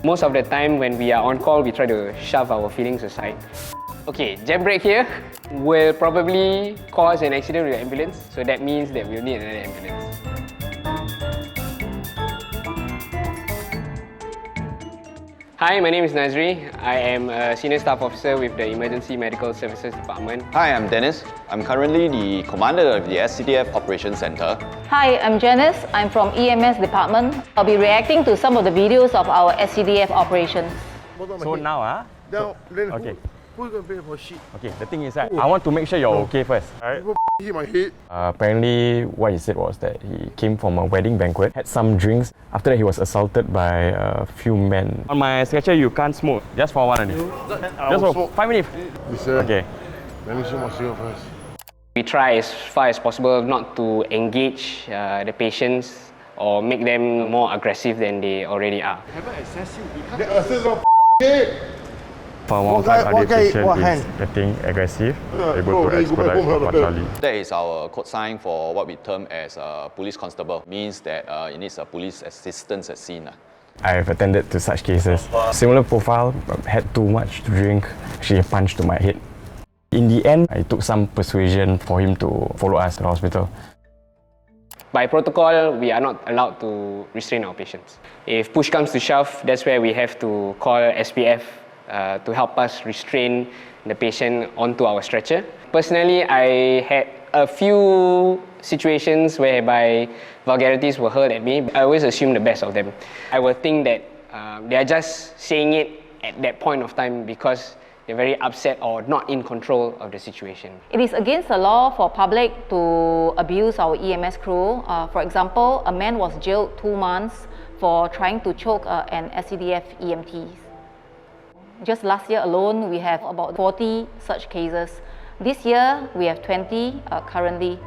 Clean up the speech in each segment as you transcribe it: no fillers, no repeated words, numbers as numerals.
Most of the time when we are on call, we try to shove our feelings aside. Okay, jam brake here will probably cause an accident with the ambulance, so that means that we'll need another ambulance. Hi, my name is Nazri. I am a Senior Staff Officer with the Emergency Medical Services Department. Hi, I'm Dennis. I'm currently the Commander of the SCDF Operations Center. Hi, I'm Janice. I'm from EMS Department. I'll be reacting to some of the videos of our SCDF operations. So now, okay. Who's going to pay for shit? Okay, the thing is that I want to make sure you're okay first. Alright? Hit my head. Apparently, what he said was that he came from a wedding banquet, had some drinks. After that, he was assaulted by a few men. On my sketcher, you can't smoke. Just for one only. Just for 5 minutes. Okay. Let me see my seal first. We try as far as possible not to engage the patients or make them more aggressive than they already are. For one time, other patient is getting aggressive, able to expedite fatally. That is our code sign for what we term as a police constable. Means that it needs a police assistance at scene. I've attended to such cases. Similar profile, had too much to drink, actually punched to my head. In the end, I took some persuasion for him to follow us to the hospital. By protocol, we are not allowed to restrain our patients. If push comes to shove, that's where we have to call SPF to help us restrain the patient onto our stretcher. Personally, I had a few situations whereby vulgarities were hurled at me. I always assume the best of them. I would think that they are just saying it at that point of time because they're very upset or not in control of the situation. It is against the law for public to abuse our EMS crew. For example, a man was jailed 2 months for trying to choke an SCDF EMT. Just last year alone, we have about 40 such cases. This year, we have 20 currently.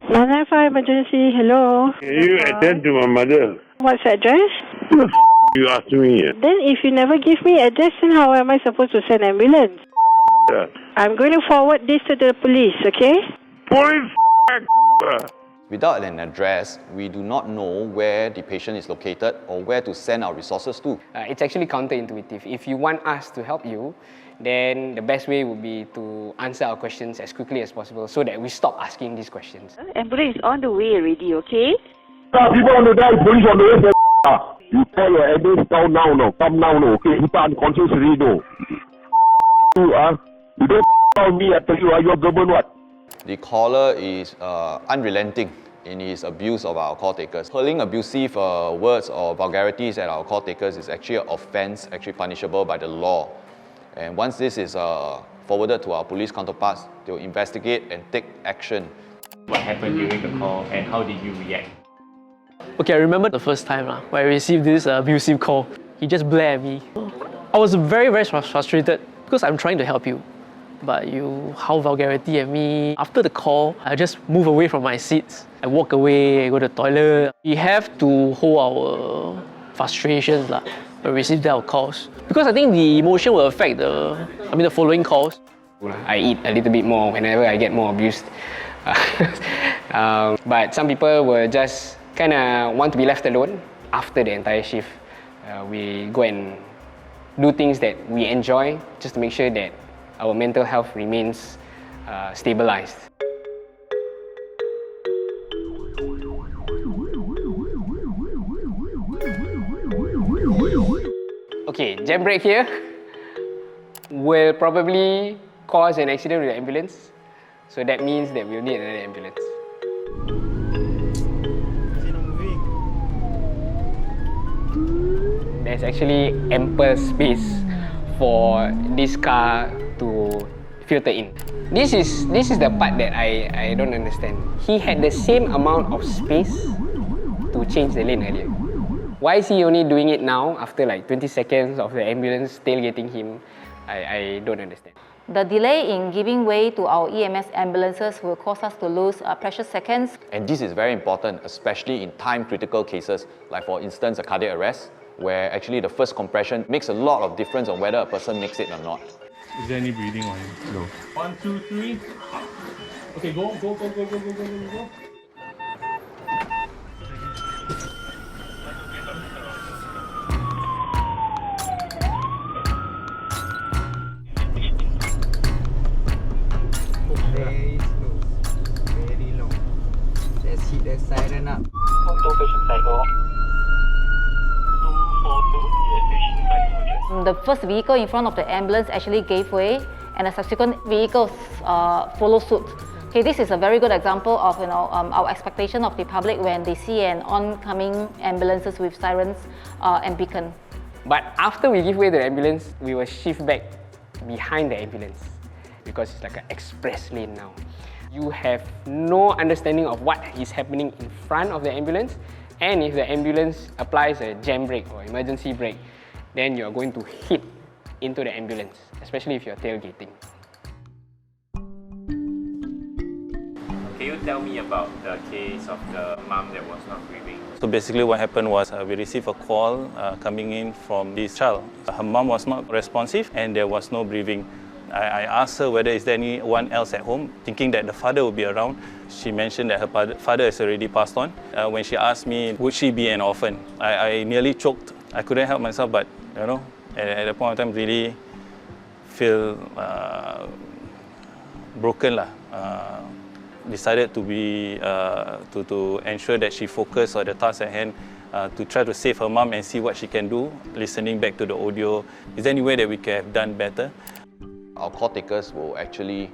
995 emergency, hello. Can you attend to my mother? What's the address? Who the you asked me? Then if you never give me address, then how am I supposed to send ambulance? I'm going to forward this to the police, okay? Police. Without an address, we do not know where the patient is located or where to send our resources to. It's actually counterintuitive. If you want us to help you, then the best way would be to answer our questions as quickly as possible so that we stop asking these questions. Ambulance is on the way already, okay? People on the die, police on the way. You call your ambulance down now, no. Come now, no. Okay, you can't conscious already, no. You don't call me, I tell you, your government what? The caller is unrelenting in his abuse of our call takers. Hurling abusive words or vulgarities at our call takers is actually an offence, actually punishable by the law. And once this is forwarded to our police counterparts, they will investigate and take action. What happened during the call and how did you react? Okay, I remember the first time when I received this abusive call. He just blared at me. I was very, very frustrated because I'm trying to help you. But you howl vulgarity at me. After the call, I just move away from my seats. I walk away, I go to the toilet. We have to hold our frustrations when we receive our calls. Because I think the emotion will affect the following calls. I eat a little bit more whenever I get more abused. But some people will just kind of want to be left alone after the entire shift. We go and do things that we enjoy just to make sure that our mental health remains stabilized. Okay, jam brake here will probably cause an accident with the ambulance, so that means that we'll need another ambulance. There's actually ample space for this car to filter in. This is the part that I don't understand. He had the same amount of space to change the lane earlier. Why is he only doing it now after like 20 seconds of the ambulance tailgating him? I don't understand. The delay in giving way to our EMS ambulances will cause us to lose precious seconds. And this is very important, especially in time-critical cases, like for instance a cardiac arrest, where actually the first compression makes a lot of difference on whether a person makes it or not. Is there any breathing on him? No. 1, 2, 3. Okay, go. Okay, siren up. 2 patient cycle. 242. The first vehicle in front of the ambulance actually gave way, and the subsequent vehicles follow suit. Okay, this is a very good example of our expectation of the public when they see an oncoming ambulances with sirens and beacon. But after we give way to the ambulance, we will shift back behind the ambulance because it's like an express lane now. You have no understanding of what is happening in front of the ambulance, and if the ambulance applies a jam brake or emergency brake, then you're going to hit into the ambulance, especially if you're tailgating. Can you tell me about the case of the mom that was not breathing? So basically what happened was we received a call coming in from this child. Her mom was not responsive and there was no breathing. I asked her whether is there anyone else at home, thinking that the father would be around. She mentioned that her father has already passed on. When she asked me, would she be an orphan? I nearly choked. I couldn't help myself, but at that point of time, really feel broken lah. Decided to be to ensure that she focused on the task at hand, to try to save her mom and see what she can do. Listening back to the audio, is there any way that we can have done better? Our call takers will actually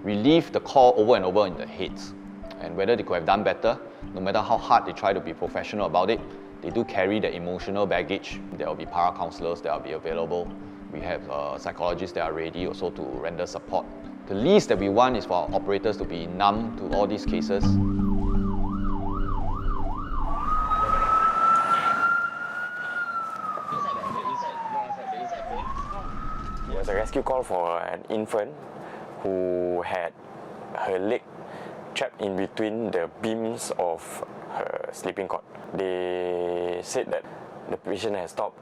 relieve the call over and over in their heads, and whether they could have done better, no matter how hard they try to be professional about it, they do carry the emotional baggage. There will be para-counselors that will be available. We have psychologists that are ready also to render support. The least that we want is for our operators to be numb to all these cases. It was a rescue call for an infant who had her leg trapped in between the beams of her sleeping cot. They said that the patient has stopped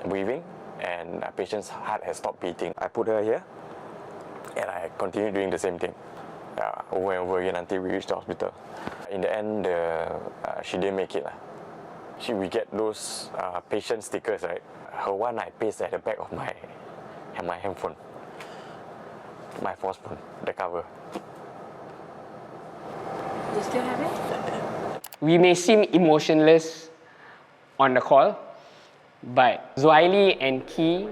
breathing and the patient's heart has stopped beating. I put her here and I continued doing the same thing over and over again until we reached the hospital. In the end, she didn't make it. We get those patient stickers, right? Her one I paste at the back of my handphone, my force phone, the cover. You still have it? We may seem emotionless on the call, but Zuhaili and Key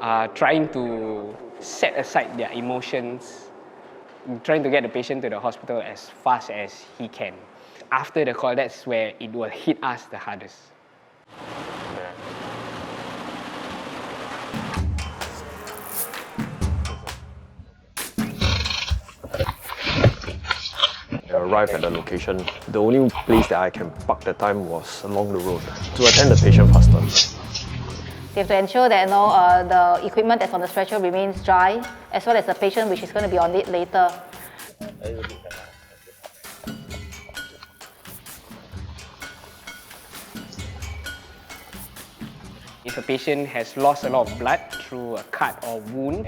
are trying to set aside their emotions, trying to get the patient to the hospital as fast as he can. After the call, that's where it will hit us the hardest. Arrived at the location. The only place that I can park the time was along the road to attend the patient faster. We have to ensure that the equipment that's on the stretcher remains dry, as well as the patient which is going to be on it later. If a patient has lost a lot of blood through a cut or wound,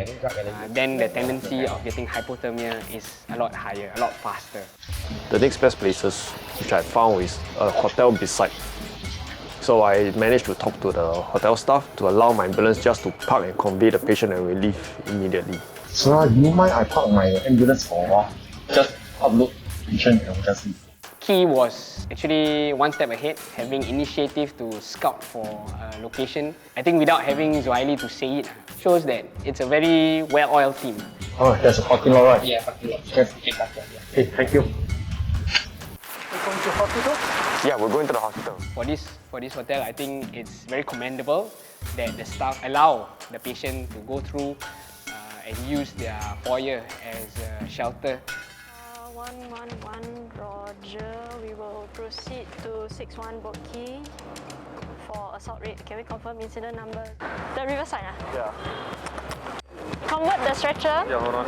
then the tendency of getting hypothermia is a lot higher, a lot faster. The next best places which I found is a hotel beside. So I managed to talk to the hotel staff to allow my ambulance just to park and convey the patient and relief immediately. Sir, do you mind I park my ambulance for a while? Just upload patient and just leave. Key was actually one step ahead, having initiative to scout for a location. I think without having Zuhaili to say it, shows that it's a very well-oiled team. Oh, there's a parking lot, right? Yeah, parking lot. Yes. Okay, thank you. We're going to hospital? Yeah, we're going to the hospital. For this hotel, I think it's very commendable that the staff allow the patient to go through and use their foyer as a shelter. 111 Roger, we will proceed to 61 Boat Quay for assault rate. Can we confirm incident number? The riverside, Yeah. Convert the stretcher. Yeah, hold on.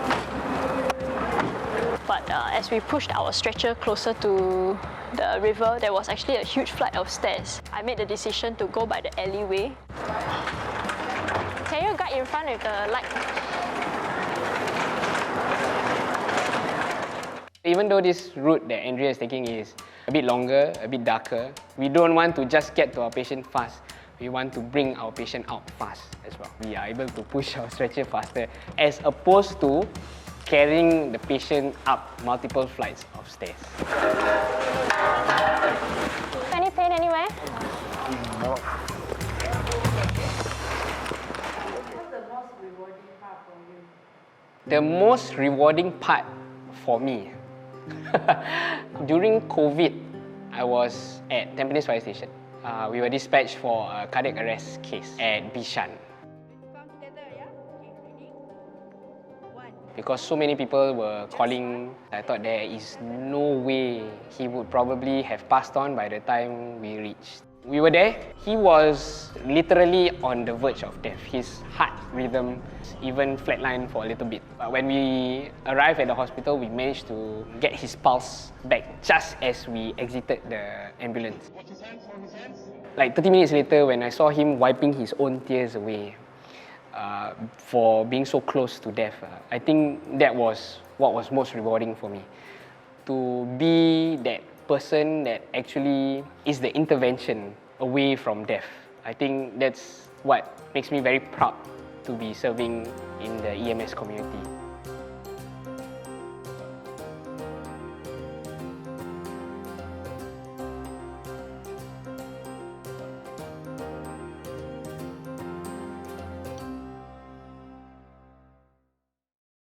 But as we pushed our stretcher closer to the river, there was actually a huge flight of stairs. I made the decision to go by the alleyway. Can you guide in front with the light? Even though this route that Andrea is taking is a bit longer, a bit darker, we don't want to just get to our patient fast. We want to bring our patient out fast as well. We are able to push our stretcher faster as opposed to carrying the patient up multiple flights of stairs. Any pain anywhere? The most rewarding part for me, during COVID, I was at Tampines Fire Station. We were dispatched for a cardiac arrest case at Bishan. Because so many people were calling, I thought there is no way he would probably have passed on by the time we reached. We were there. He was literally on the verge of death. His heart rhythm even flatlined for a little bit. But when we arrived at the hospital, we managed to get his pulse back just as we exited the ambulance. Like 30 minutes later, when I saw him wiping his own tears away for being so close to death, I think that was what was most rewarding for me. To be that person that actually is the intervention away from death. I think that's what makes me very proud to be serving in the EMS community.